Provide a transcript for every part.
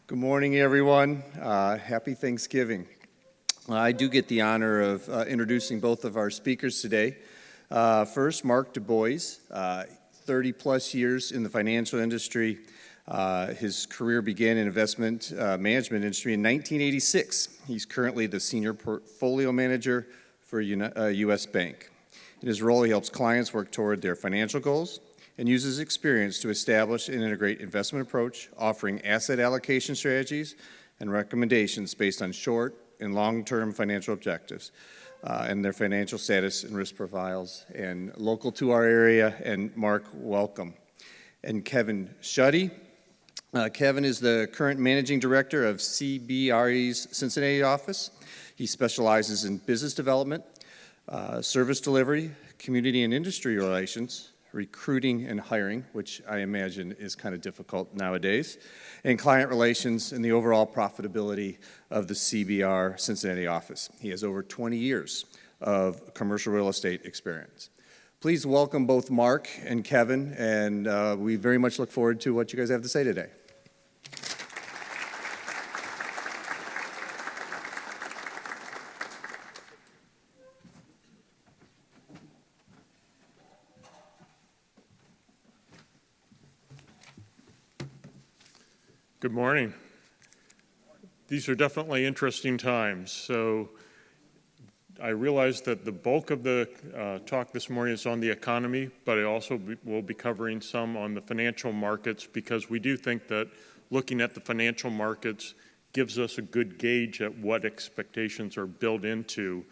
Good morning, everyone. Happy Thanksgiving. I do get the honor of introducing both of our speakers today. First, Mark Bois, 30 plus years in the financial industry. His career began in investment management industry in 1986. He's currently the senior portfolio manager for U.S. Bank. In his role, he helps clients work toward their financial goals and uses experience to establish and integrate investment approach, offering asset allocation strategies and recommendations based on short and long-term financial objectives and their financial status and risk profiles. And local to our area, and Mark, welcome. And Kevin Schutte. Kevin is the current managing director of CBRE's Cincinnati office. He specializes in business development, service delivery, community and industry relations, recruiting and hiring, which I imagine is kind of difficult nowadays, and client relations and the overall profitability of the CBR Cincinnati office. He has over 20 years of commercial real estate experience. Please welcome both Mark and Kevin, and we very much look forward to what you guys have to say today. Good morning. These are definitely interesting times. So I realize that the bulk of the talk this morning is on the economy, but I also will be covering some on the financial markets because we do think that looking at the financial markets gives us a good gauge at what expectations are built into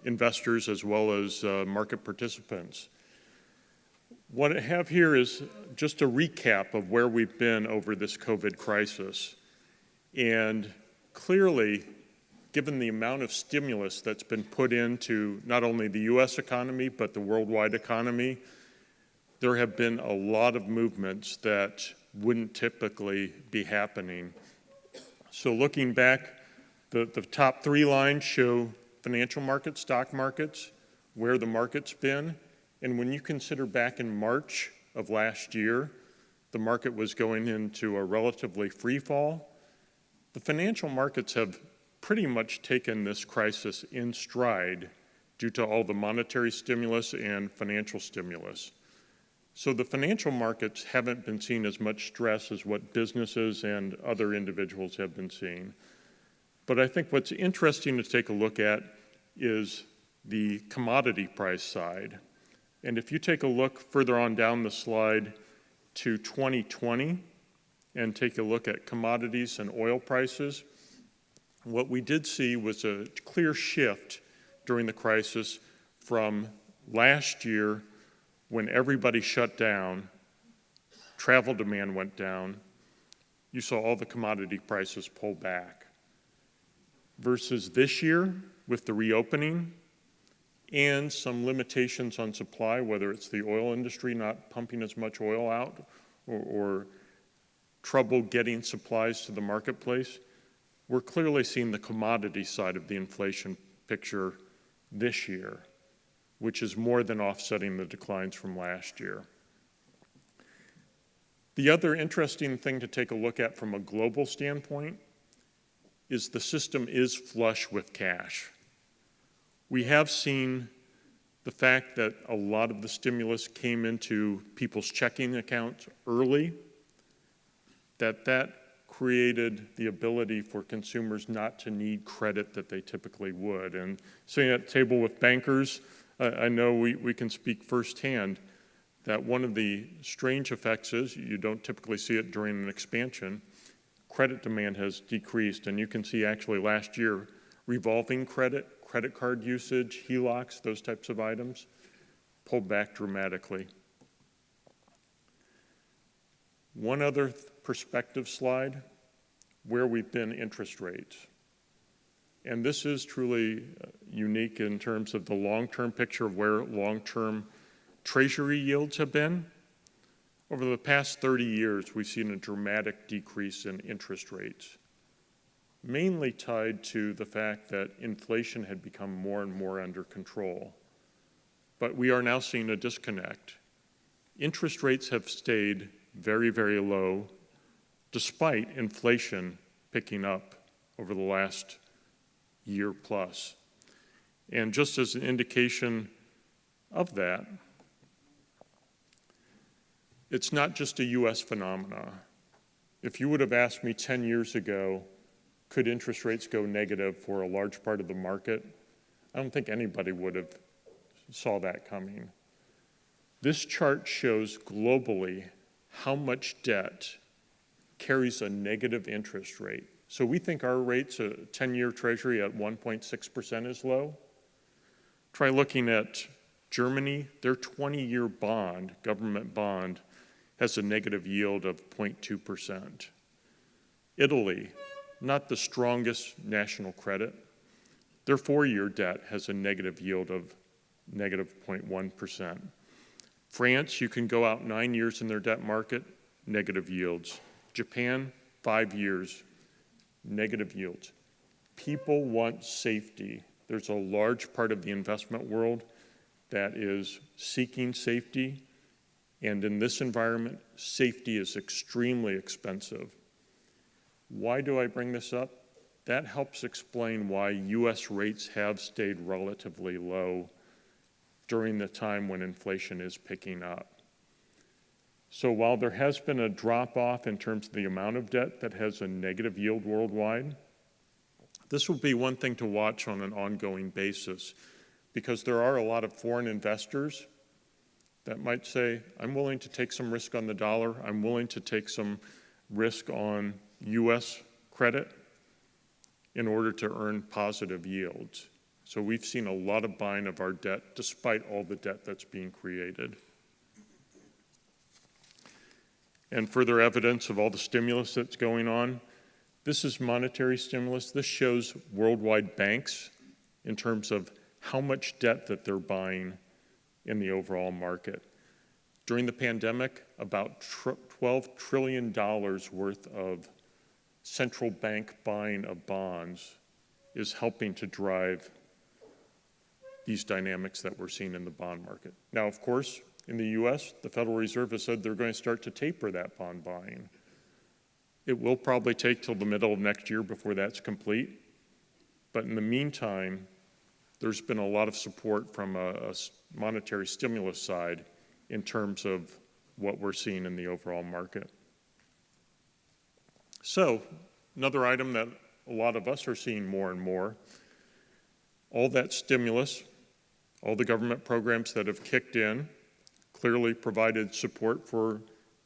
investors as well as market participants. What I have here is just a recap of where we've been over this COVID crisis. And clearly, given the amount of stimulus that's been put into not only the U.S. economy, but the worldwide economy, there have been a lot of movements that wouldn't typically be happening. So looking back, the top three lines show financial markets, stock markets, where the market's been. And when you consider back in March of last year, the market was going into a relatively free fall. The financial markets have pretty much taken this crisis in stride due to all the monetary stimulus and financial stimulus. So the financial markets haven't been seeing as much stress as what businesses and other individuals have been seeing. But I think what's interesting to take a look at is the commodity price side. And if you take a look further on down the slide to 2020 and take a look at commodities and oil prices, what we did see was a clear shift during the crisis from last year when everybody shut down, travel demand went down, you saw all the commodity prices pull back, versus this year with the reopening and some limitations on supply, whether it's the oil industry not pumping as much oil out or trouble getting supplies to the marketplace. We're clearly seeing the commodity side of the inflation picture this year, which is more than offsetting the declines from last year. The other interesting thing to take a look at from a global standpoint is the system is flush with cash. We have seen the fact that a lot of the stimulus came into people's checking accounts early, that created the ability for consumers not to need credit that they typically would. And sitting at the table with bankers, I know we can speak firsthand that one of the strange effects is, you don't typically see it during an expansion, credit demand has decreased. And you can see actually last year, revolving credit card usage, HELOCs, those types of items, pulled back dramatically. One other perspective slide, where we've been interest rates. And this is truly unique in terms of the long-term picture of where long-term treasury yields have been. Over the past 30 years, we've seen a dramatic decrease in interest rates, mainly tied to the fact that inflation had become more and more under control. But we are now seeing a disconnect. Interest rates have stayed very, very low despite inflation picking up over the last year plus. And just as an indication of that, it's not just a US phenomena. If you would have asked me 10 years ago, could interest rates go negative for a large part of the market? I don't think anybody would have saw that coming. This chart shows globally how much debt carries a negative interest rate. So we think our rates, a 10-year treasury at 1.6% is low. Try looking at Germany. Their 20-year bond, government bond, has a negative yield of 0.2%. Italy, not the strongest national credit, their 4-year debt has a negative yield of negative 0.1%. France, you can go out 9 years in their debt market, negative yields. Japan, 5 years, negative yields. People want safety. There's a large part of the investment world that is seeking safety, and in this environment, safety is extremely expensive. Why do I bring this up? That helps explain why US rates have stayed relatively low during the time when inflation is picking up. So while there has been a drop-off in terms of the amount of debt that has a negative yield worldwide, this will be one thing to watch on an ongoing basis, because there are a lot of foreign investors that might say, I'm willing to take some risk on the dollar, I'm willing to take some risk on US credit in order to earn positive yields. So we've seen a lot of buying of our debt despite all the debt that's being created. And further evidence of all the stimulus that's going on, this is monetary stimulus. This shows worldwide banks in terms of how much debt that they're buying in the overall market. During the pandemic, about $12 trillion worth of central bank buying of bonds is helping to drive these dynamics that we're seeing in the bond market. Now, of course, in the US, the Federal Reserve has said they're going to start to taper that bond buying. It will probably take till the middle of next year before that's complete. But in the meantime, there's been a lot of support from a monetary stimulus side in terms of what we're seeing in the overall market. So, another item that a lot of us are seeing more and more, all that stimulus, all the government programs that have kicked in, clearly provided support for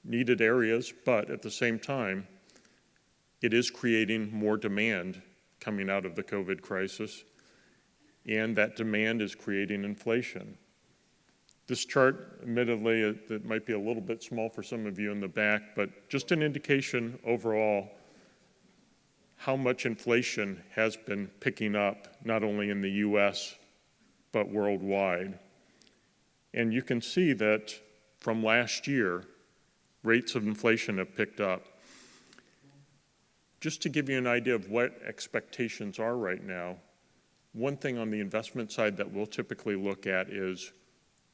needed areas, but at the same time, it is creating more demand coming out of the COVID crisis, and that demand is creating inflation. This chart, admittedly, it might be a little bit small for some of you in the back, but just an indication overall how much inflation has been picking up, not only in the US, but worldwide. And you can see that from last year, rates of inflation have picked up. Just to give you an idea of what expectations are right now, one thing on the investment side that we'll typically look at is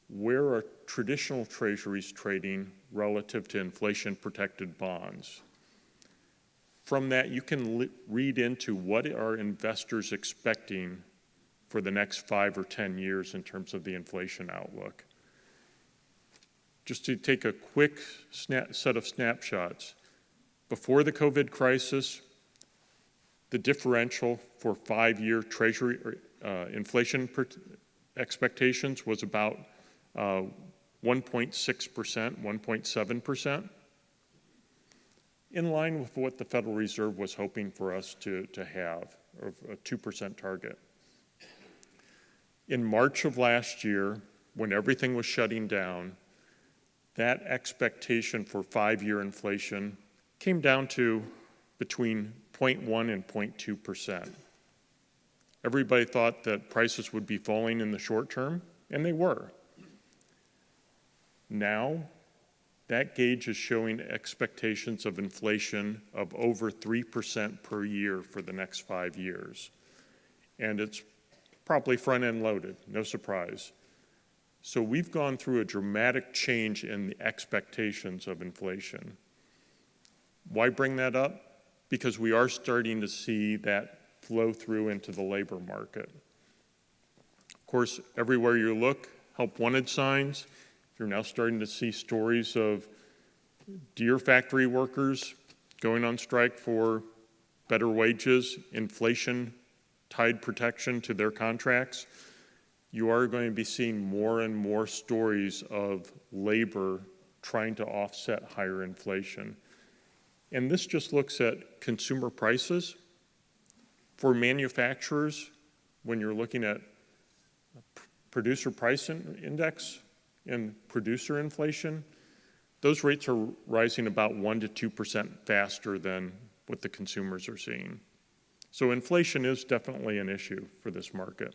where are traditional treasuries trading relative to inflation-protected bonds? From that, you can read into what are investors expecting for the next 5 or 10 years in terms of the inflation outlook. Just to take a quick set of snapshots, before the COVID crisis, the differential for 5-year treasury inflation expectations was about 1.6%, 1.7%, in line with what the Federal Reserve was hoping for us to have, or a 2% target. In March of last year, when everything was shutting down, that expectation for 5-year inflation came down to between 0.1 and 0.2%. Everybody thought that prices would be falling in the short term, and they were. Now, that gauge is showing expectations of inflation of over 3% per year for the next 5 years. And it's probably front-end loaded, no surprise. So we've gone through a dramatic change in the expectations of inflation. Why bring that up? Because we are starting to see that flow through into the labor market. Of course, everywhere you look, help wanted signs. You're now starting to see stories of Deere factory workers going on strike for better wages, inflation tied protection to their contracts. You are going to be seeing more and more stories of labor trying to offset higher inflation. And this just looks at consumer prices. For manufacturers, when you're looking at producer price index and producer inflation, those rates are rising about 1% to 2% faster than what the consumers are seeing. So inflation is definitely an issue for this market.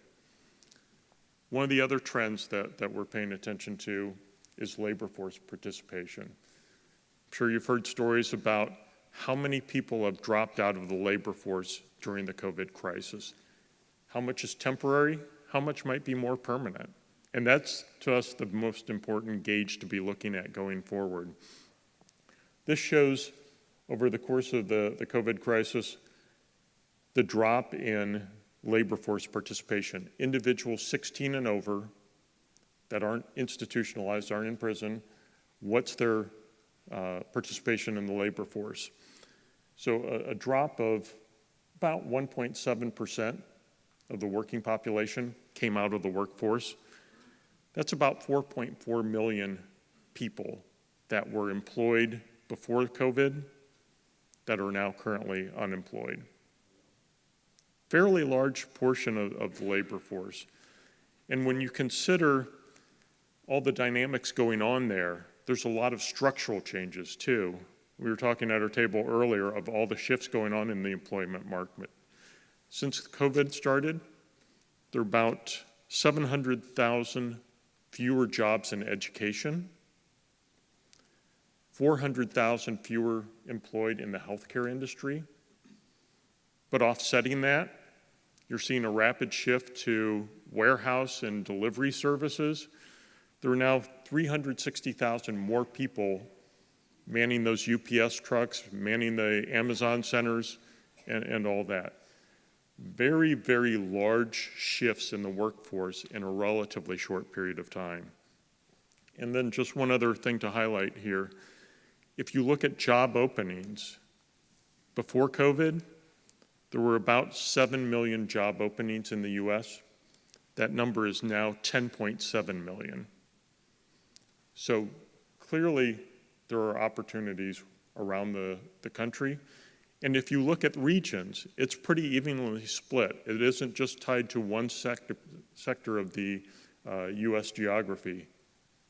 One of the other trends that we're paying attention to is labor force participation. I'm sure you've heard stories about how many people have dropped out of the labor force during the COVID crisis. How much is temporary? How much might be more permanent? And that's, to us, the most important gauge to be looking at going forward. This shows, over the course of the COVID crisis, the drop in labor force participation. Individuals 16 and over that aren't institutionalized, aren't in prison, what's their participation in the labor force? So a drop of about 1.7% of the working population came out of the workforce. That's about 4.4 million people that were employed before COVID that are now currently unemployed. Fairly large portion of the labor force. And when you consider all the dynamics going on there, there's a lot of structural changes too. We were talking at our table earlier of all the shifts going on in the employment market. Since COVID started, there are about 700,000 fewer jobs in education, 400,000 fewer employed in the healthcare industry. But offsetting that, you're seeing a rapid shift to warehouse and delivery services. There are now 360,000 more people manning those UPS trucks, manning the Amazon centers, and all that. Very, very large shifts in the workforce in a relatively short period of time. And then just one other thing to highlight here. If you look at job openings, before COVID, there were about 7 million job openings in the US. That number is now 10.7 million. So clearly, there are opportunities around the country. And if you look at regions, it's pretty evenly split. It isn't just tied to one sector of the US geography.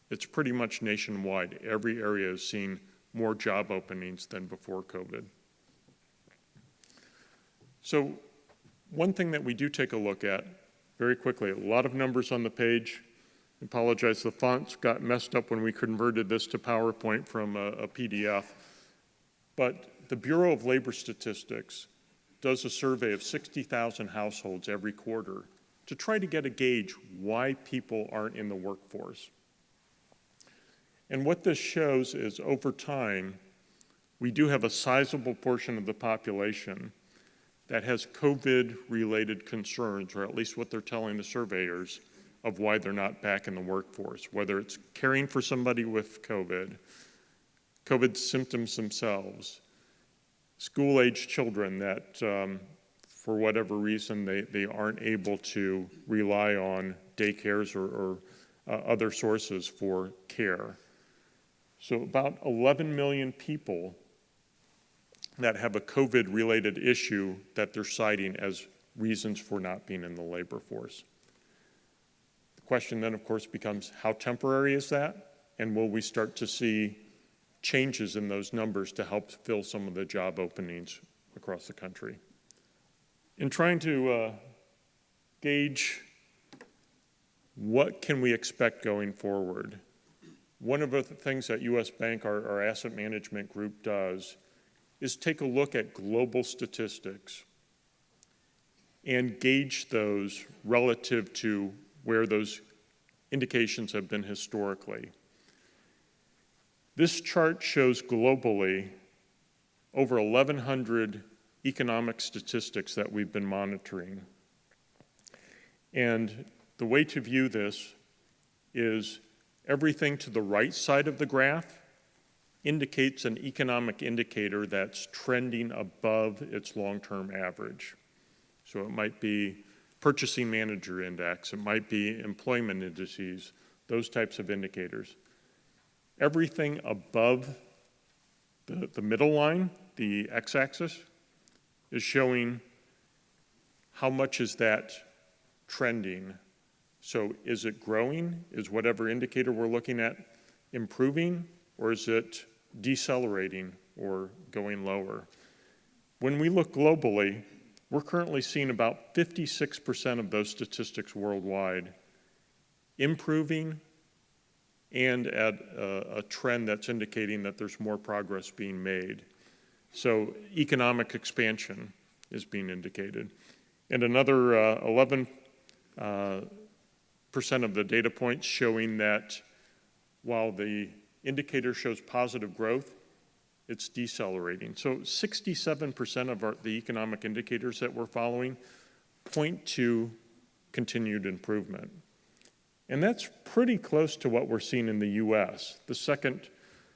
It's pretty much nationwide. Every area is seeing more job openings than before COVID. So one thing that we do take a look at very quickly, a lot of numbers on the page. I apologize, the fonts got messed up when we converted this to PowerPoint from a PDF. But the Bureau of Labor Statistics does a survey of 60,000 households every quarter to try to get a gauge why people aren't in the workforce. And what this shows is over time, we do have a sizable portion of the population that has COVID-related concerns, or at least what they're telling the surveyors, of why they're not back in the workforce, whether it's caring for somebody with COVID symptoms themselves, school-age children that, for whatever reason, they aren't able to rely on daycares or other sources for care. So about 11 million people that have a COVID-related issue that they're citing as reasons for not being in the labor force. The question then, of course, becomes how temporary is that? And will we start to see changes in those numbers to help fill some of the job openings across the country? In trying to gauge what can we expect going forward, one of the things that U.S. Bank, our asset management group, does is take a look at global statistics and gauge those relative to where those indications have been historically. This chart shows globally over 1,100 economic statistics that we've been monitoring. And the way to view this is everything to the right side of the graph indicates an economic indicator that's trending above its long-term average. So it might be purchasing manager index, it might be employment indices, those types of indicators. Everything above the middle line, the x-axis, is showing how much is that trending. So is it growing? Is whatever indicator we're looking at improving, or is it decelerating or going lower? When we look globally, we're currently seeing about 56% of those statistics worldwide improving and at a trend that's indicating that there's more progress being made. So economic expansion is being indicated. And another 11% of the data points showing that while the indicator shows positive growth, it's decelerating. So 67% of the economic indicators that we're following point to continued improvement. And that's pretty close to what we're seeing in the US. The second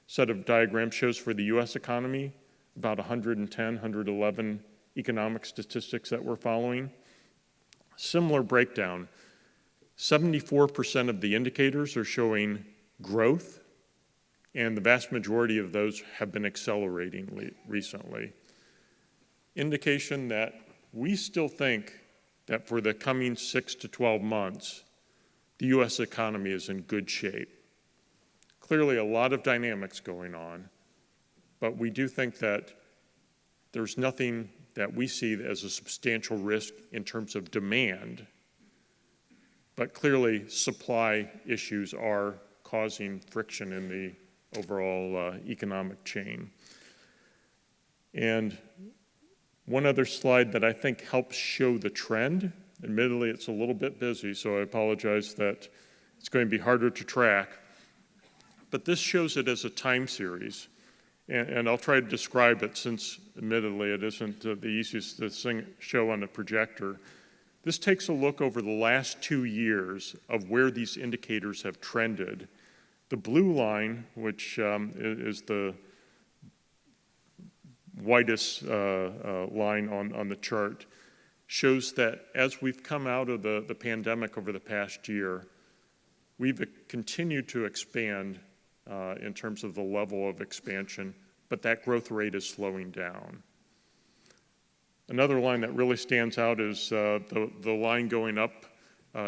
set of diagrams shows for the US economy about 110, 111 economic statistics that we're following. Similar breakdown. 74% of the indicators are showing growth, and the vast majority of those have been accelerating recently. Indication that we still think that for the coming 6 to 12 months, the US economy is in good shape. Clearly a lot of dynamics going on, but we do think that there's nothing that we see as a substantial risk in terms of demand, but clearly supply issues are causing friction in the overall economic chain. And one other slide that I think helps show the trend, admittedly it's a little bit busy, so I apologize that it's going to be harder to track, but this shows it as a time series. And I'll try to describe it since, admittedly, it isn't the easiest to show on a projector. This takes a look over the last 2 years of where these indicators have trended. The blue line, which is the widest line on the chart, shows that as we've come out of the pandemic over the past year, we've continued to expand in terms of the level of expansion, but that growth rate is slowing down. Another line that really stands out is the line going up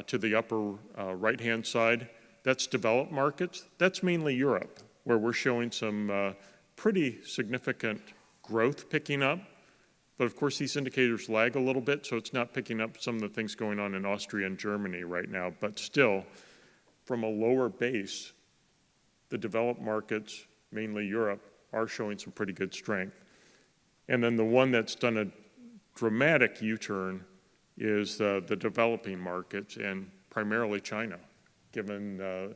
to the upper right-hand side. That's developed markets. That's mainly Europe, where we're showing some pretty significant growth picking up. But of course, these indicators lag a little bit, so it's not picking up some of the things going on in Austria and Germany right now. But still, from a lower base, the developed markets, mainly Europe, are showing some pretty good strength. And then the one that's done a dramatic U-turn is the developing markets, and primarily China, given the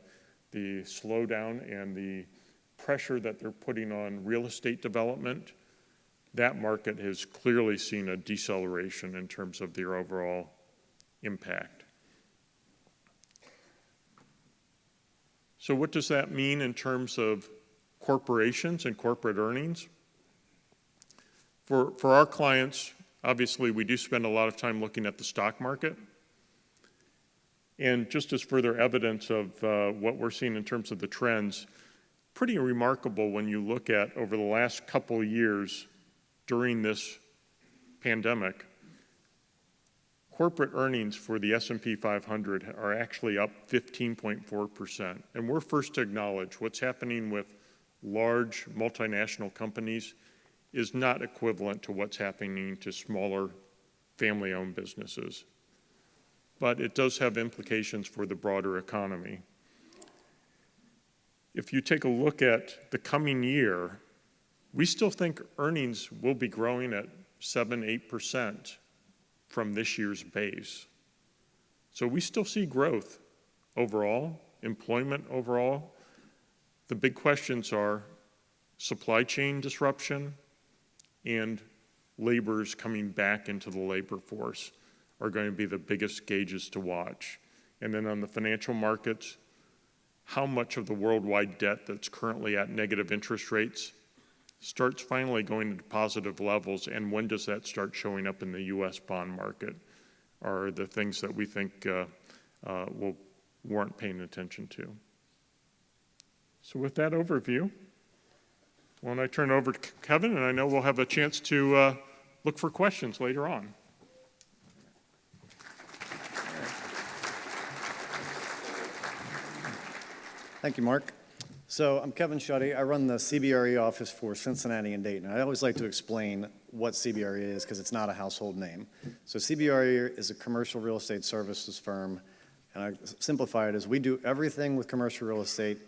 slowdown and the pressure that they're putting on real estate development. That market has clearly seen a deceleration in terms of their overall impact. So what does that mean in terms of corporations and corporate earnings? For our clients, obviously we do spend a lot of time looking at the stock market. And just as further evidence of what we're seeing in terms of the trends, pretty remarkable when you look at over the last couple of years during this pandemic, corporate earnings for the S&P 500 are actually up 15.4%. And we're first to acknowledge what's happening with large multinational companies is not equivalent to what's happening to smaller family-owned businesses. But it does have implications for the broader economy. If you take a look at the coming year, we still think earnings will be growing at 7-8% from this year's base. So we still see growth overall, employment overall. The big questions are supply chain disruption, and laborers coming back into the labor force are going to be the biggest gauges to watch. And then on the financial markets, how much of the worldwide debt that's currently at negative interest rates starts finally going into positive levels, and when does that start showing up in the U.S. bond market are the things that we think will warrant paying attention to. So with that overview, why don't I turn it over to Kevin, and I know we'll have a chance to look for questions later on. Thank you, Mark. So I'm Kevin Schutte. I run the CBRE office for Cincinnati and Dayton. I always like to explain what CBRE is because it's not a household name. So CBRE is a commercial real estate services firm, and I simplify it as we do everything with commercial real estate,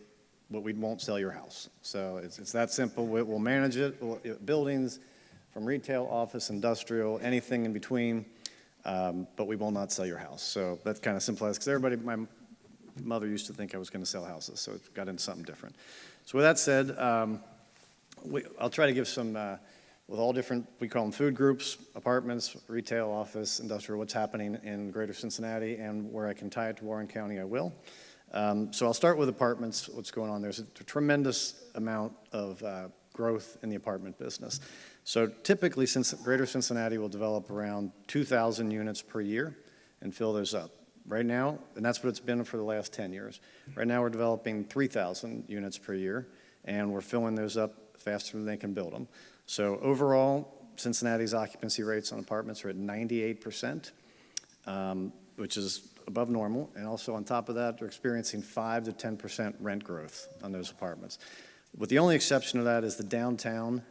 but we won't sell your house. So it's that simple. We'll manage it, buildings from retail, office, industrial, anything in between, but we will not sell your house. So that's kind of simplified because everybody, my mother used to think I was going to sell houses, so it got into something different. So with that said, I'll try to give some, with all different, we call them food groups, apartments, retail, office, industrial, what's happening in greater Cincinnati, and where I can tie it to Warren County, I will. So I'll start with apartments, what's going on. There's a tremendous amount of growth in the apartment business. So typically, greater Cincinnati will develop around 2,000 units per year and fill those up. Right now, and that's what it's been for the last 10 years. Right now, we're developing 3,000 units per year, and we're filling those up faster than they can build them. So overall, Cincinnati's occupancy rates on apartments are at 98%, which is above normal. And also on top of that, they're experiencing 5 to 10% rent growth on those apartments. But the only exception to that is the downtown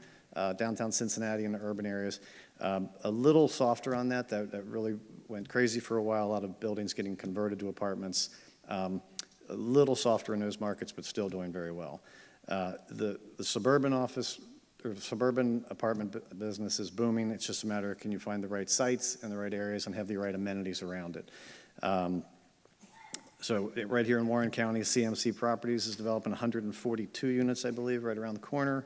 Cincinnati and the urban areas. A little softer on that really went crazy for a while. A lot of buildings getting converted to apartments. A little softer in those markets, but still doing very well. The suburban office or suburban apartment business is booming. It's just a matter of can you find the right sites in the right areas and have the right amenities around it. So right here in Warren County, CMC Properties is developing 142 units, I believe, right around the corner.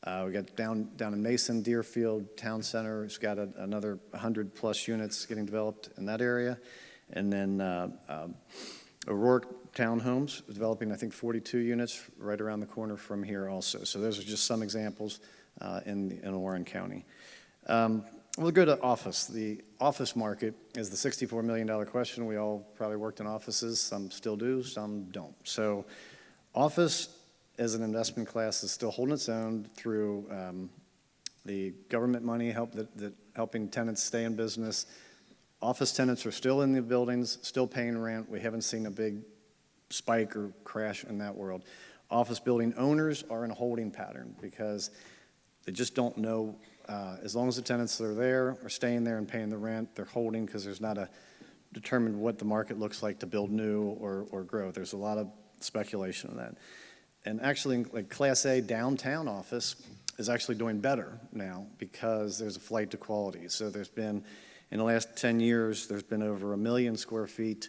We got down in Mason, Deerfield Town Center. It's got another 100+ units getting developed in that area. And then O'Rourke Townhomes is developing, I think, 42 units right around the corner from here also. So those are just some examples in Warren County. We'll go to office. The office market is the $64 million question. We all probably worked in offices. Some still do, some don't. So office as an investment class is still holding its own through the government money helping tenants stay in business. Office tenants are still in the buildings, still paying rent. We haven't seen a big spike or crash in that world. Office building owners are in a holding pattern because they just don't know. As long as the tenants that are there are staying there and paying the rent, they're holding because there's not a determined what the market looks like to build new or grow. There's a lot of speculation in that. And actually, like Class A downtown office is actually doing better now because there's a flight to quality. So there's been, in the last 10 years, there's been over 1 million square feet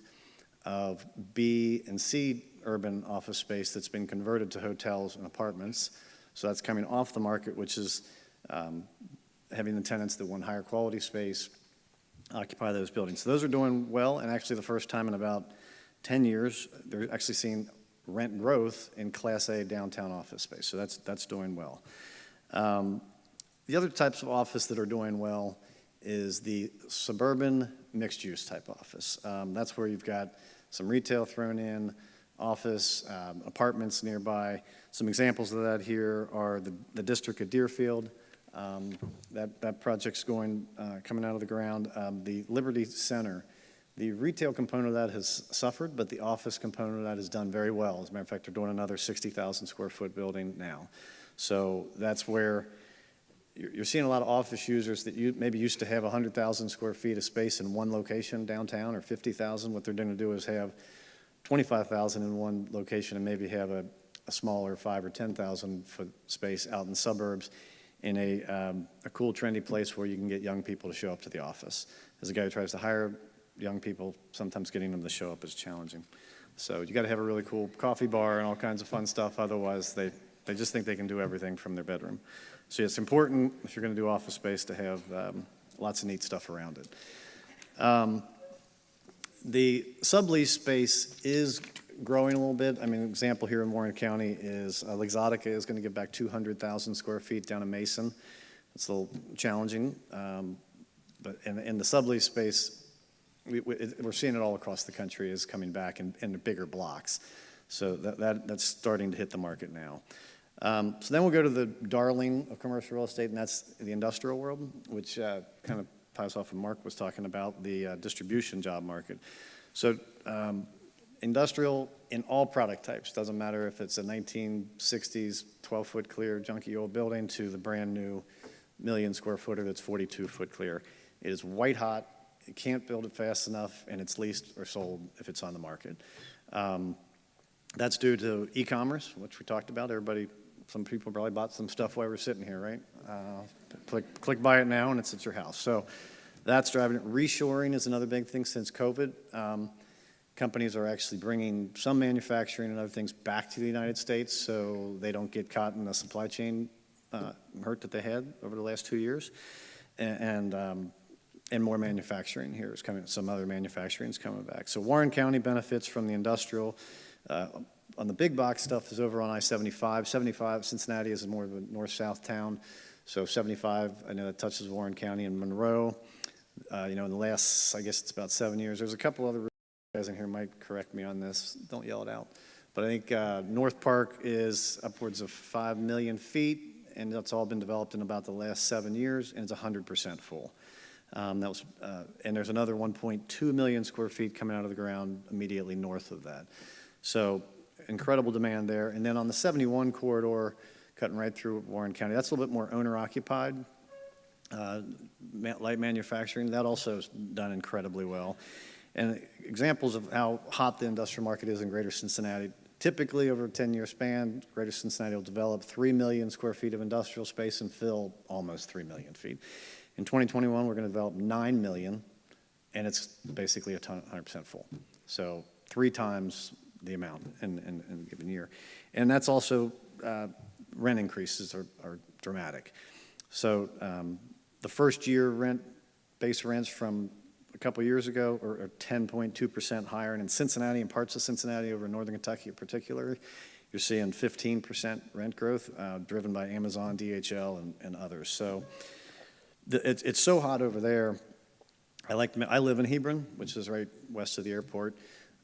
of B and C urban office space that's been converted to hotels and apartments. So that's coming off the market, which is having the tenants that want higher quality space occupy those buildings. So those are doing well, and actually the first time in about 10 years, they're actually seeing rent growth in Class A downtown office space. So that's doing well. The other types of office that are doing well is the suburban mixed-use type office. That's where you've got some retail thrown in, office, apartments nearby. Some examples of that here are the district of Deerfield. That project's coming out of the ground. The Liberty Center. The retail component of that has suffered, but the office component of that has done very well. As a matter of fact, they're doing another 60,000 square foot building now. So that's where you're seeing a lot of office users that maybe used to have 100,000 square feet of space in one location downtown or 50,000. What they're going to do is have 25,000 in one location and maybe have a smaller 5 or 10,000 foot space out in the suburbs in a cool, trendy place where you can get young people to show up to the office. As a guy who tries to hire young people, sometimes getting them to show up is challenging. So you got to have a really cool coffee bar and all kinds of fun stuff. Otherwise, they They just think they can do everything from their bedroom. So it's important, if you're going to do office space, to have lots of neat stuff around it. The sublease space is growing a little bit. I mean, an example here in Warren County is Luxottica is going to give back 200,000 square feet down in Mason. It's a little challenging, but in the sublease space, we're seeing it all across the country is coming back in the bigger blocks. So that's starting to hit the market now. So then we'll go to the darling of commercial real estate, and that's the industrial world, which kind of ties off what Mark was talking about, the distribution job market. So industrial in all product types, doesn't matter if it's a 1960s 12-foot clear junky old building to the brand new million square footer that's 42-foot clear. It is white hot, you can't build it fast enough, and it's leased or sold if it's on the market. That's due to e-commerce, which we talked about. Some people probably bought some stuff while we're sitting here, right? Click buy it now and it's at your house. So that's driving it. Reshoring is another big thing since COVID. Companies are actually bringing some manufacturing and other things back to the United States so they don't get caught in the supply chain hurt that they had over the last 2 years. And more manufacturing here is coming, some other manufacturing is coming back. So Warren County benefits from the industrial. On the big box stuff is over on I-75. 75, Cincinnati is more of a north-south town. So 75, I know that touches Warren County and Monroe. In the last, I guess it's about 7 years. There's a couple other guys in here might correct me on this. Don't yell it out. But I think North Park is upwards of 5 million feet, and that's all been developed in about the last 7 years, and it's 100% full. And there's another 1.2 million square feet coming out of the ground immediately north of that. So incredible demand there. And then on the 71 corridor, cutting right through Warren County, that's a little bit more owner-occupied, light manufacturing. That also is done incredibly well. And examples of how hot the industrial market is in Greater Cincinnati. Typically, over a 10-year span, Greater Cincinnati will develop 3 million square feet of industrial space and fill almost 3 million feet. In 2021, we're going to develop 9 million, and it's basically 100% full. So 3 times the amount in a given year. And that's also, rent increases are dramatic. So the first year base rents from a couple years ago are 10.2% higher. And in Cincinnati and parts of Cincinnati over northern Kentucky in particular, you're seeing 15% rent growth driven by Amazon, DHL, and others. So it's so hot over there. I live in Hebron, which is right west of the airport.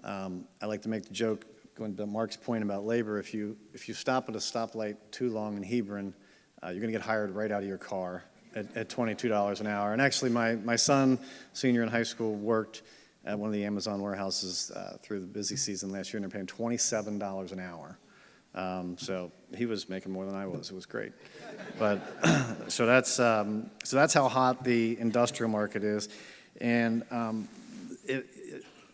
I like to make the joke, going to Mark's point about labor, if you stop at a stoplight too long in Hebron, you're going to get hired right out of your car at $22 an hour. And actually, my son, senior in high school, worked at one of the Amazon warehouses through the busy season last year, and they're paying $27 an hour. So he was making more than I was. It was great. But so that's how hot the industrial market is. And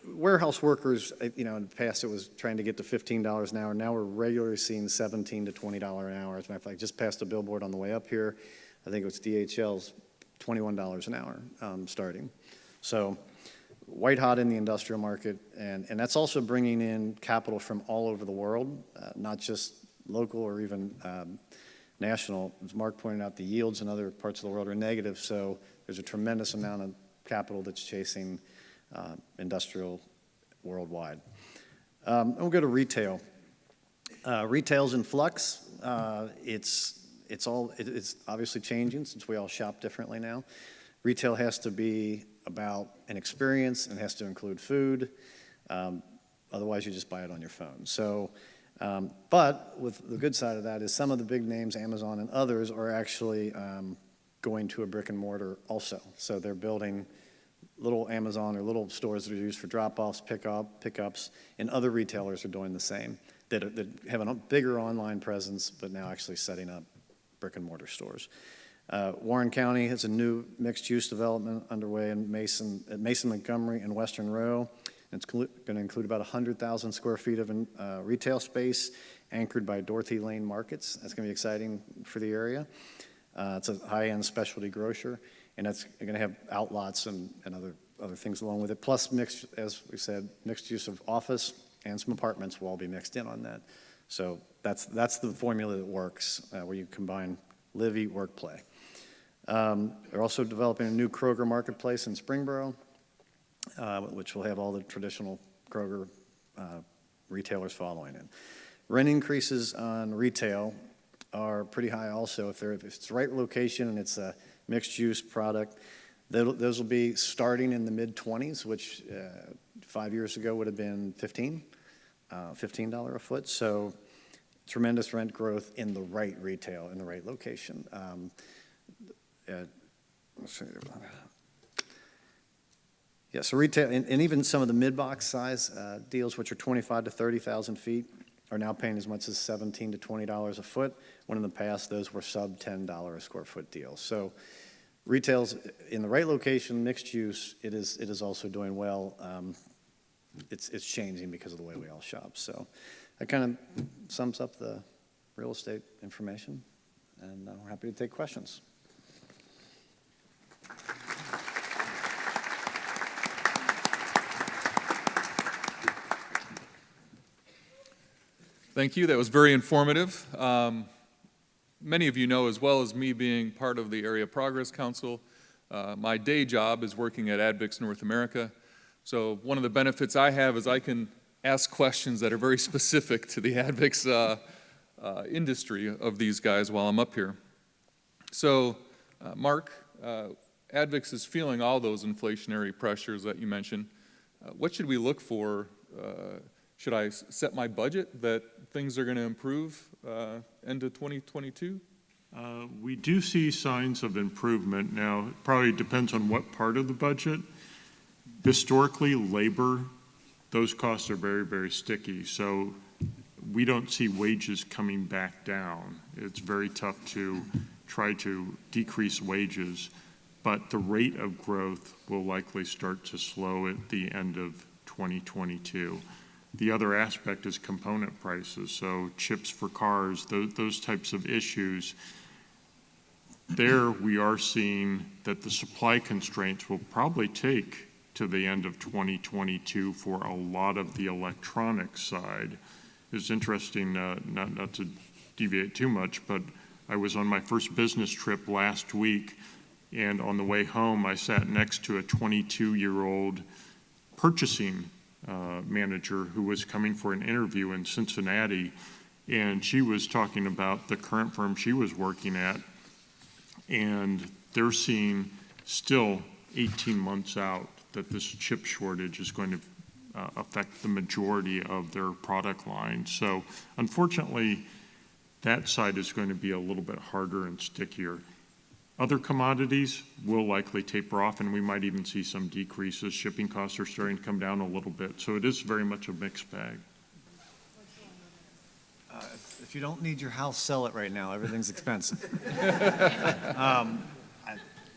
warehouse workers, in the past it was trying to get to $15 an hour. Now we're regularly seeing $17 to $20 an hour. As a matter of fact, I just passed a billboard on the way up here. I think it was DHL's $21 an hour starting. So white hot in the industrial market, and that's also bringing in capital from all over the world, not just local or even national. As Mark pointed out, the yields in other parts of the world are negative, so there's a tremendous amount of capital that's chasing industrial worldwide. And we'll go to retail. Retail's in flux. It's obviously changing since we all shop differently now. Retail has to be about an experience and has to include food. Otherwise, you just buy it on your phone. So, but with the good side of that is some of the big names, Amazon and others, are actually going to a brick and mortar also. So they're building little Amazon or little stores that are used for drop-offs, pickups, and other retailers are doing the same, that have a bigger online presence, but now actually setting up brick and mortar stores. Warren County has a new mixed-use development underway in Mason, Montgomery, and Western Row. It's going to include about 100,000 square feet of retail space anchored by Dorothy Lane Markets. That's going to be exciting for the area. It's a high-end specialty grocer, and that's going to have outlots and other things along with it. Plus, mixed, as we said, mixed use of office and some apartments will all be mixed in on that. So that's the formula that works, where you combine live, eat, work, play. They're also developing a new Kroger marketplace in Springboro, which will have all the traditional Kroger retailers following it. Rent increases on retail are pretty high also. If it's the right location and it's a mixed-use product, those will be starting in the mid-20s, which 5 years ago would have been $15 a foot. So tremendous rent growth in the right retail, in the right location. So retail, and even some of the mid-box size deals, which are 25 to 30,000 feet, are now paying as much as $17 to $20 a foot, when in the past those were sub $10 a square foot deals. So retail's in the right location, mixed use, it is also doing well. It's changing because of the way we all shop. So that kind of sums up the real estate information, and we're happy to take questions. Thank you. That was very informative. Many of you know, as well as me being part of the Area Progress Council, my day job is working at Advix North America. So one of the benefits I have is I can ask questions that are very specific to the Advix industry of these guys while I'm up here. So, Mark, Advix is feeling all those inflationary pressures that you mentioned. What should we look for? Should I set my budget that things are going to improve end of 2022? We do see signs of improvement. Now, it probably depends on what part of the budget. Historically, labor, those costs are very, very sticky. So we don't see wages coming back down. It's very tough to try to decrease wages, but the rate of growth will likely start to slow at the end of 2022. The other aspect is component prices, so chips for cars, those types of issues. There we are seeing that the supply constraints will probably take to the end of 2022 for a lot of the electronic side. It's interesting, not to deviate too much, but I was on my first business trip last week, and on the way home I sat next to a 22-year-old purchasing manager who was coming for an interview in Cincinnati, and she was talking about the current firm she was working at, and they're seeing still 18 months out that this chip shortage is going to affect the majority of their product line. So unfortunately, that side is going to be a little bit harder and stickier. Other commodities will likely taper off, and we might even see some decreases. Shipping costs are starting to come down a little bit, so it is very much a mixed bag. If you don't need your house, sell it right now. Everything's expensive.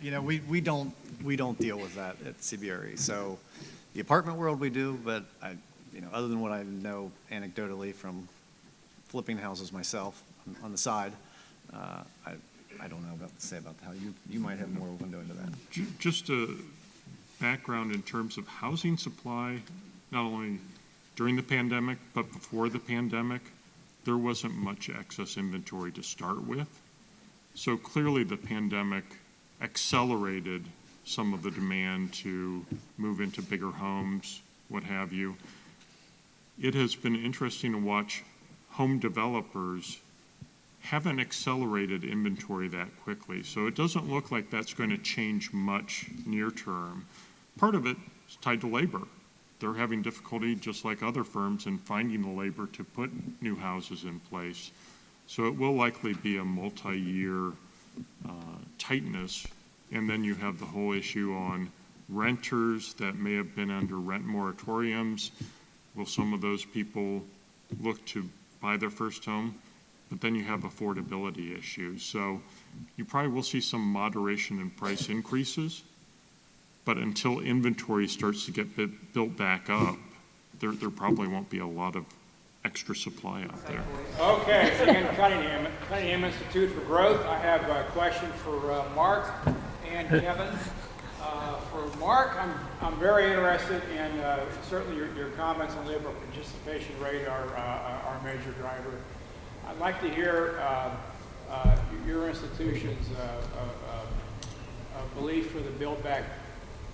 We don't deal with that at CBRE. So the apartment world we do, but other than what I know anecdotally from flipping houses myself on the side, I don't know what to say about how you might have more window into that. Just a background in terms of housing supply, not only during the pandemic, but before the pandemic, there wasn't much excess inventory to start with. So clearly the pandemic accelerated some of the demand to move into bigger homes, what have you. It has been interesting to watch home developers haven't accelerated inventory that quickly. So it doesn't look like that's going to change much near term. Part of it is tied to labor. They're having difficulty, just like other firms, in finding the labor to put new houses in place. So it will likely be a multi-year tightness. And then you have the whole issue on renters that may have been under rent moratoriums. Will some of those people look to buy their first home? But then you have affordability issues. So you probably will see some moderation in price increases, but until inventory starts to get built back up, there probably won't be a lot of extra supply out there. Okay, again, Cunningham Institute for Growth. I have a question for Mark and Kevin. For Mark, I'm very interested in certainly your comments on labor participation rate are our major driver. I'd like to hear your institution's belief for the Build Back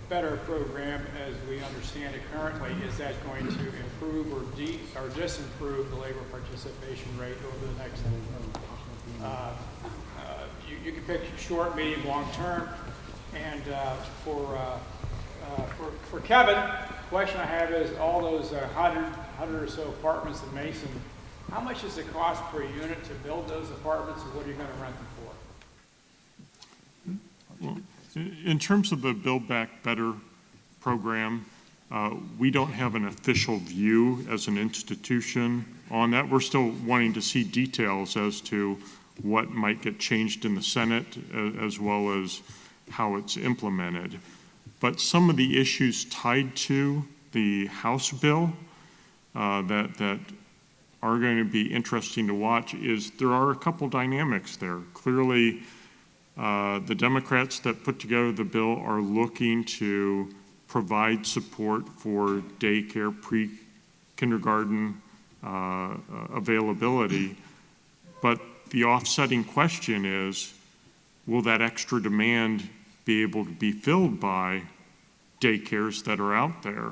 Better program as we understand it currently. Is that going to improve or disimprove the labor participation rate over the next you can pick short, medium, long term. And for Kevin, the question I have is all those 100 or so apartments in Mason, how much does it cost per unit to build those apartments, and what are you going to rent them for? Well, in terms of the Build Back Better program, we don't have an official view as an institution on that. We're still wanting to see details as to what might get changed in the Senate, as well as how it's implemented. But some of the issues tied to the House bill that are going to be interesting to watch is there are a couple dynamics there. Clearly, the Democrats that put together the bill are looking to provide support for daycare, pre-kindergarten availability, but the offsetting question is, will that extra demand be able to be filled by daycares that are out there?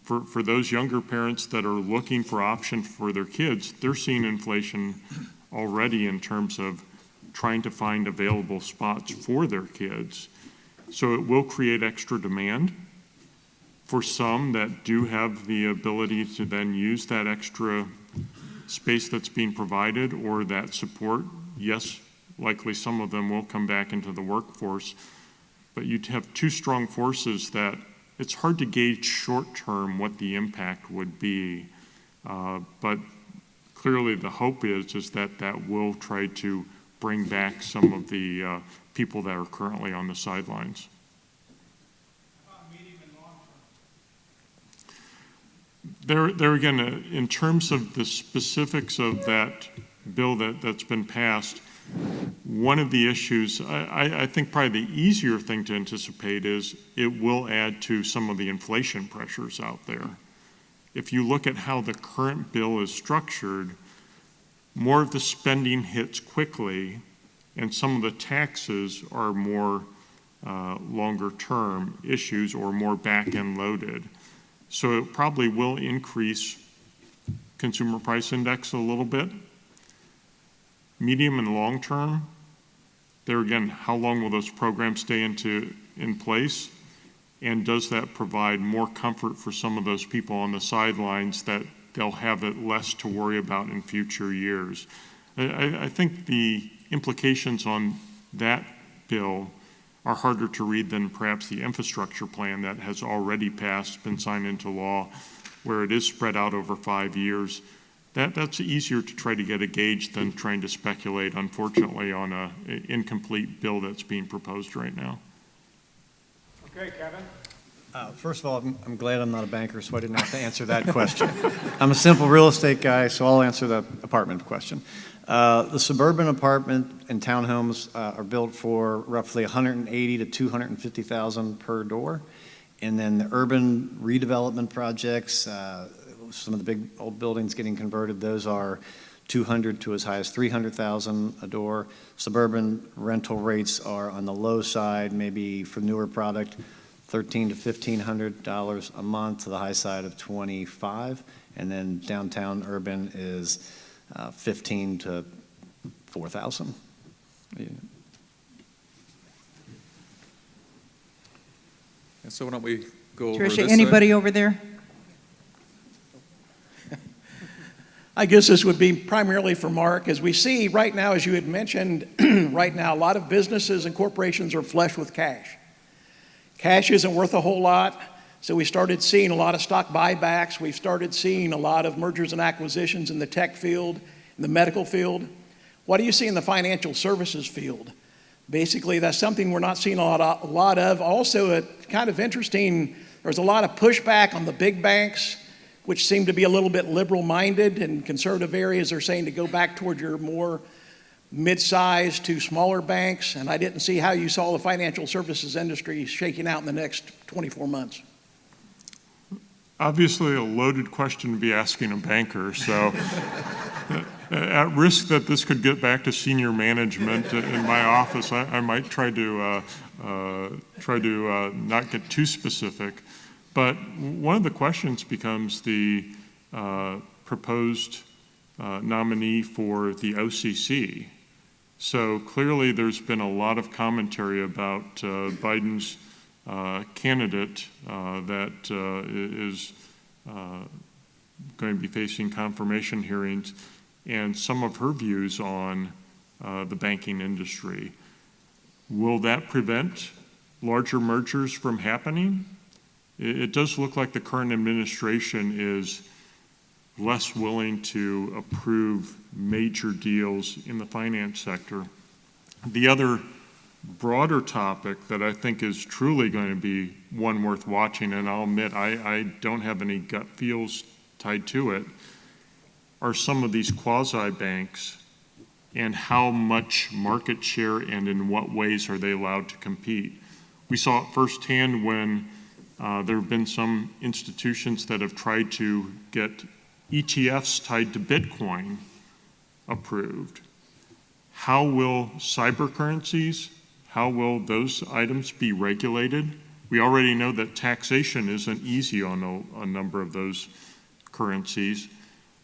For those younger parents that are looking for options for their kids, they're seeing inflation already in terms of trying to find available spots for their kids. So it will create extra demand for some that do have the ability to then use that extra space that's being provided or that support. Yes, likely some of them will come back into the workforce, but you'd have two strong forces that it's hard to gauge short term what the impact would be. But clearly the hope is that that will try to bring back some of the people that are currently on the sidelines. There again, in terms of the specifics of that bill that's been passed, one of the issues, I think probably the easier thing to anticipate is it will add to some of the inflation pressures out there. If you look at how the current bill is structured, more of the spending hits quickly and some of the taxes are more longer term issues or more back-end loaded. So it probably will increase consumer price index a little bit. Medium and long term, there again, how long will those programs stay in place? And does that provide more comfort for some of those people on the sidelines that they'll have it less to worry about in future years? I think the implications on that bill are harder to read than perhaps the infrastructure plan that has already passed, been signed into law, where it is spread out over 5 years. That's easier to try to get a gauge than trying to speculate, unfortunately, on an incomplete bill that's being proposed right now. Okay, Kevin. First of all, I'm glad I'm not a banker, so I didn't have to answer that question. I'm a simple real estate guy, so I'll answer the apartment question. The suburban apartment and townhomes are built for roughly $180,000 to $250,000 per door. And then the urban redevelopment projects, some of the big old buildings getting converted, those are $200,000 to as high as $300,000 a door. Suburban rental rates are on the low side, maybe for newer product, $1,300 to $1,500 a month, to the high side of $25,000, and then downtown urban is $15,000 to $4,000. Yeah. And so why don't we go over Tricia, this anybody over there? I guess this would be primarily for Mark. As we see right now, as you had mentioned, right now, a lot of businesses and corporations are flush with cash. Cash isn't worth a whole lot, so we started seeing a lot of stock buybacks. We've started seeing a lot of mergers and acquisitions in the tech field, in the medical field. What do you see in the financial services field? Basically, that's something we're not seeing a lot of. Also, kind of interesting, there's a lot of pushback on the big banks, which seem to be a little bit liberal-minded, and conservative areas are saying to go back toward your more mid-sized to smaller banks, and I didn't see how you saw the financial services industry shaking out in the next 24 months. Obviously, a loaded question to be asking a banker, so at risk that this could get back to senior management in my office, I might try to not get too specific. But one of the questions becomes the proposed nominee for the OCC. So clearly there's been a lot of commentary about Biden's candidate that is going to be facing confirmation hearings, and some of her views on the banking industry. Will that prevent larger mergers from happening? It does look like the current administration is less willing to approve major deals in the finance sector. The other broader topic that I think is truly going to be one worth watching, and I'll admit I don't have any gut feels tied to it, are some of these quasi-banks and how much market share and in what ways are they allowed to compete. We saw it firsthand when there have been some institutions that have tried to get ETFs tied to Bitcoin approved. How will cyber currencies, how will those items be regulated? We already know that taxation isn't easy on a number of those currencies.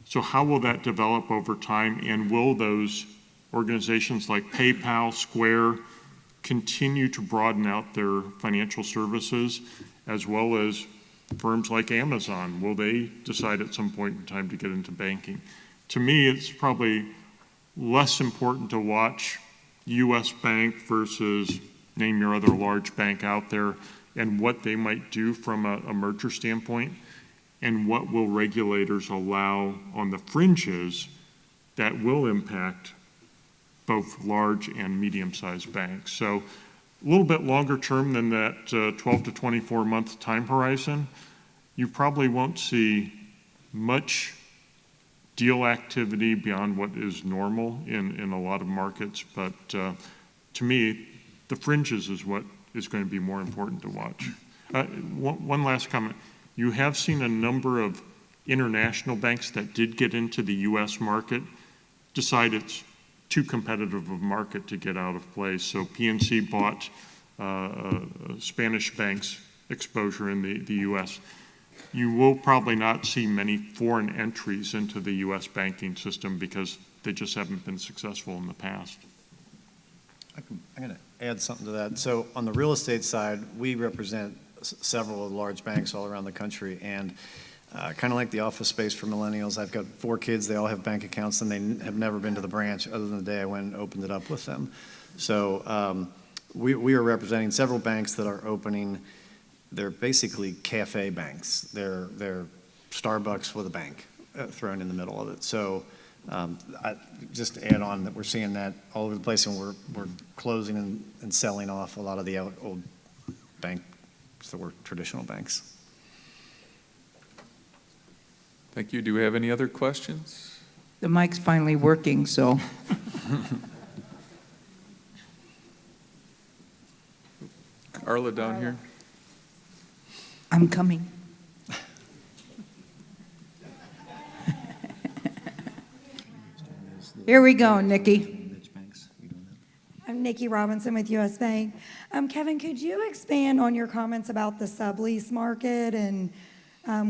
So how will that develop over time, and will those organizations like PayPal, Square, continue to broaden out their financial services, as well as firms like Amazon? Will they decide at some point in time to get into banking? To me, it's probably less important to watch U.S. Bank versus name your other large bank out there and what they might do from a merger standpoint, and what will regulators allow on the fringes that will impact both large and medium-sized banks. So a little bit longer term than that 12 to 24 month time horizon. You probably won't see much deal activity beyond what is normal in a lot of markets, but to me, the fringes is what is going to be more important to watch. One last comment. You have seen a number of international banks that did get into the U.S. market decide it's too competitive of a market to get out of place. So PNC bought Spanish banks' exposure in the U.S. You will probably not see many foreign entries into the U.S. banking system because they just haven't been successful in the past. I'm going to add something to that. So on the real estate side, we represent several of the large banks all around the country, and kind of like the office space for millennials, I've got 4 kids, they all have bank accounts, and they have never been to the branch other than the day I went and opened it up with them. So we are representing several banks that are opening. They're basically cafe banks. They're Starbucks with a bank thrown in the middle of it. So just to add on that we're seeing that all over the place, and we're closing and selling off a lot of the old banks that were traditional banks. Thank you. Do we have any other questions? The mic's finally working, so. Arla down here. I'm coming. Here we go, Nikki. I'm Nikki Robinson with U.S. Bank. Kevin, could you expand on your comments about the sublease market and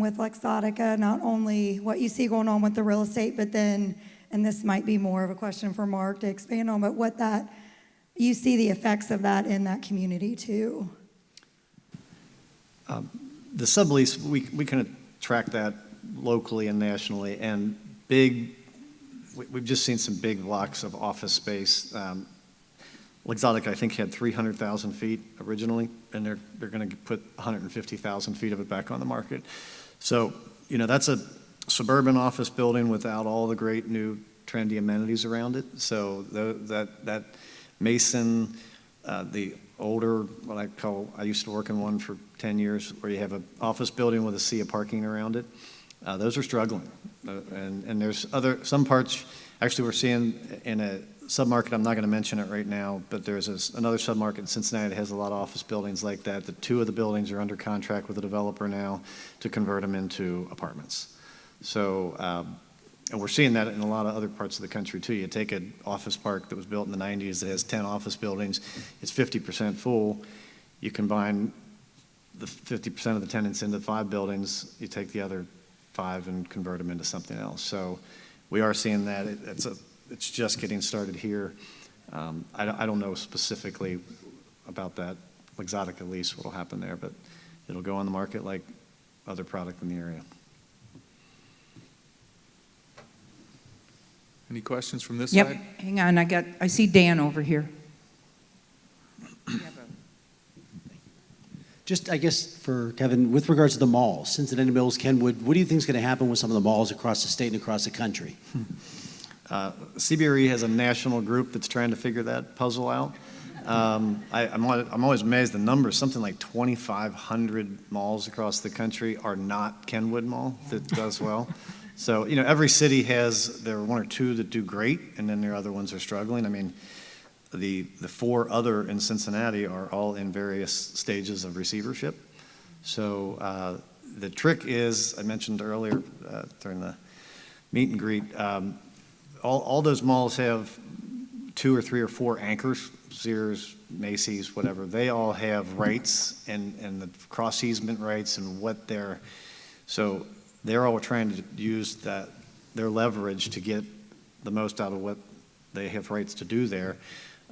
with Luxottica, not only what you see going on with the real estate, but then, and this might be more of a question for Mark to expand on, but what that, you see the effects of that in that community too? The sublease, we kind of track that locally and nationally, and we've just seen some big blocks of office space. Luxottica, I think, had 300,000 feet originally, and they're going to put 150,000 feet of it back on the market. So, that's a suburban office building without all the great new trendy amenities around it. So that Mason, the older, I used to work in one for 10 years, where you have an office building with a sea of parking around it. Those are struggling. And there's some parts, actually we're seeing in a submarket, I'm not going to mention it right now, but there's another submarket in Cincinnati that has a lot of office buildings like that. The two of the buildings are under contract with a developer now to convert them into apartments. So, and we're seeing that in a lot of other parts of the country too. You take an office park that was built in the 90s that has 10 office buildings, it's 50% full. You combine the 50% of the tenants into 5 buildings, you take the other 5 and convert them into something else. So we are seeing that. It's just getting started here. I don't know specifically about that Exotica lease, what will happen there, but it'll go on the market like other product in the area. Any questions from this Yep, side? hang on, I see Dan over here. Just, I guess, for Kevin, with regards to the malls, Cincinnati Mills, Kenwood, what do you think is going to happen with some of the malls across the state and across the country? CBRE has a national group that's trying to figure that puzzle out. I'm always amazed the numbers. Something like 2,500 malls across the country are not Kenwood Mall that does well. So, you know, every city has there are 1 or 2 that do great, and then there are other ones that are struggling. I mean, the 4 other in Cincinnati are all in various stages of receivership. So the trick is, I mentioned earlier during the meet and greet, all those malls have 2 or 3 or 4 anchors, Sears, Macy's, whatever. They all have rights and the cross easement rights and what so they're all trying to use their leverage to get the most out of what they have rights to do there.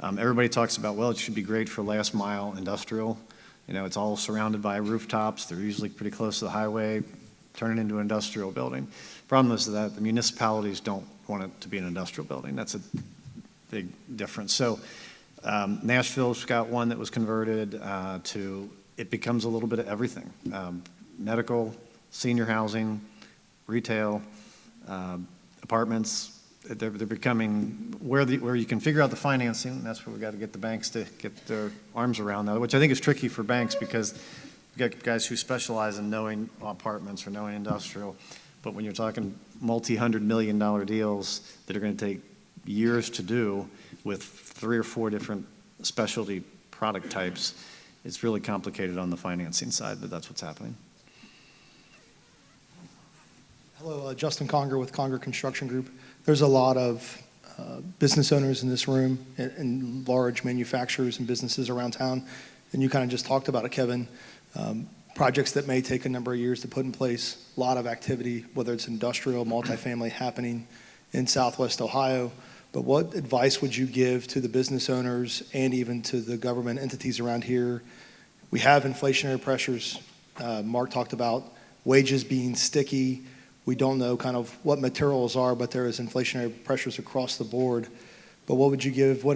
Everybody talks about, well, it should be great for last mile industrial. You know, it's all surrounded by rooftops. They're usually pretty close to the highway. Turn it into an industrial building. Problem is that the municipalities don't want it to be an industrial building. That's a big difference. So Nashville's got one that was converted it becomes a little bit of everything. Medical, senior housing, retail, apartments. They're becoming where you can figure out the financing. And that's where we got to get the banks to get their arms around that, which I think is tricky for banks because you got guys who specialize in knowing apartments or knowing industrial. But when you're talking multi-$100 million deals that are going to take years to do with 3 or 4 different specialty product types, it's really complicated on the financing side, but that's what's happening. Hello, Justin Conger with Conger Construction Group. There's a lot of business owners in this room and large manufacturers and businesses around town, and you kind of just talked about it, Kevin. Projects that may take a number of years to put in place, a lot of activity, whether it's industrial, multifamily happening in Southwest Ohio. But what advice would you give to the business owners and even to the government entities around here? We have inflationary pressures. Mark talked about wages being sticky. We don't know kind of what materials are, but there is inflationary pressures across the board. But what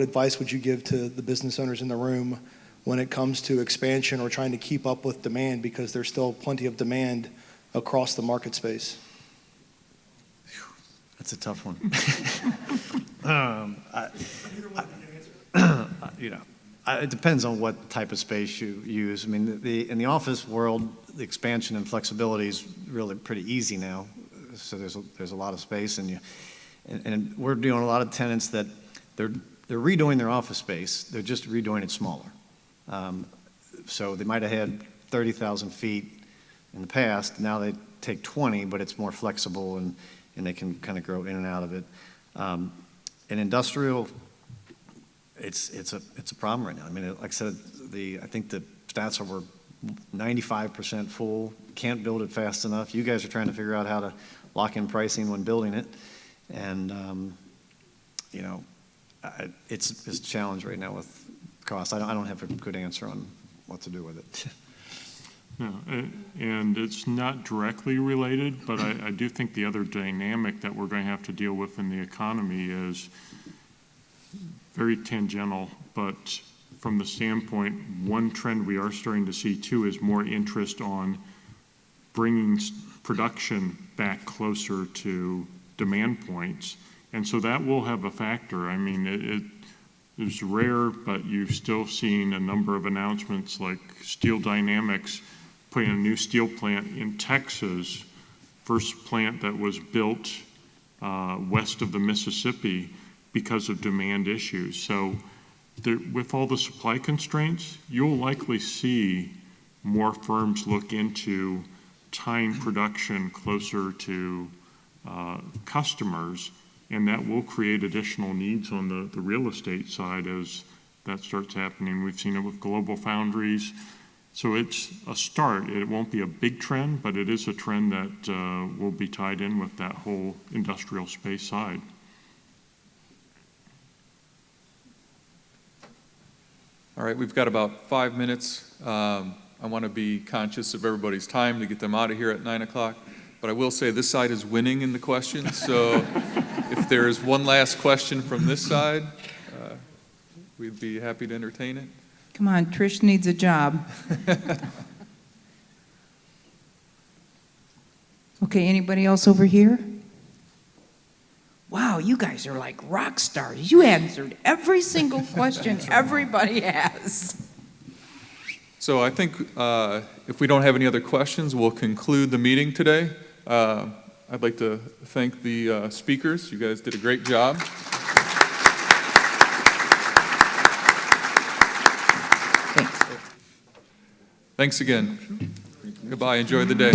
advice would you give to the business owners in the room when it comes to expansion or trying to keep up with demand, because there's still plenty of demand across the market space? That's a tough one. It depends on what type of space you use. I mean, in the office world, the expansion and flexibility is really pretty easy now. So there's a lot of space, and we're doing a lot of tenants that they're redoing their office space. They're just redoing it smaller. So they might have had 30,000 feet in the past. Now they take 20, but it's more flexible and they can kind of grow in and out of it. In industrial, it's a problem right now. I mean, like I said, I think the stats are we're 95% full. Can't build it fast enough. You guys are trying to figure out how to lock in pricing when building it, and it's a challenge right now with cost. I don't have a good answer on what to do with it. No, and it's not directly related, but I do think the other dynamic that we're going to have to deal with in the economy is very tangential, but from the standpoint, one trend we are starting to see too is more interest on bringing production back closer to demand points. And so that will have a factor. I mean, it's rare, but you've still seen a number of announcements like Steel Dynamics putting a new steel plant in Texas, first plant that was built west of the Mississippi. because of demand issues. So with all the supply constraints, you'll likely see more firms look into tying production closer to customers, and that will create additional needs on the real estate side as that starts happening. We've seen it with global foundries. So it's a start. It won't be a big trend, but it is a trend that will be tied in with that whole industrial space side. All right, we've got about 5 minutes. I want to be conscious of everybody's time to get them out of here at 9 o'clock. But I will say this side is winning in the questions. So if there's one last question from this side, we'd be happy to entertain it. Come on, Trish needs a job. Okay, anybody else over here? Wow, you guys are like rock stars. You answered every single question everybody has. So I think if we don't have any other questions, we'll conclude the meeting today. I'd like to thank the speakers. You guys did a great job. Thanks. Thanks again. Goodbye. Enjoy the day.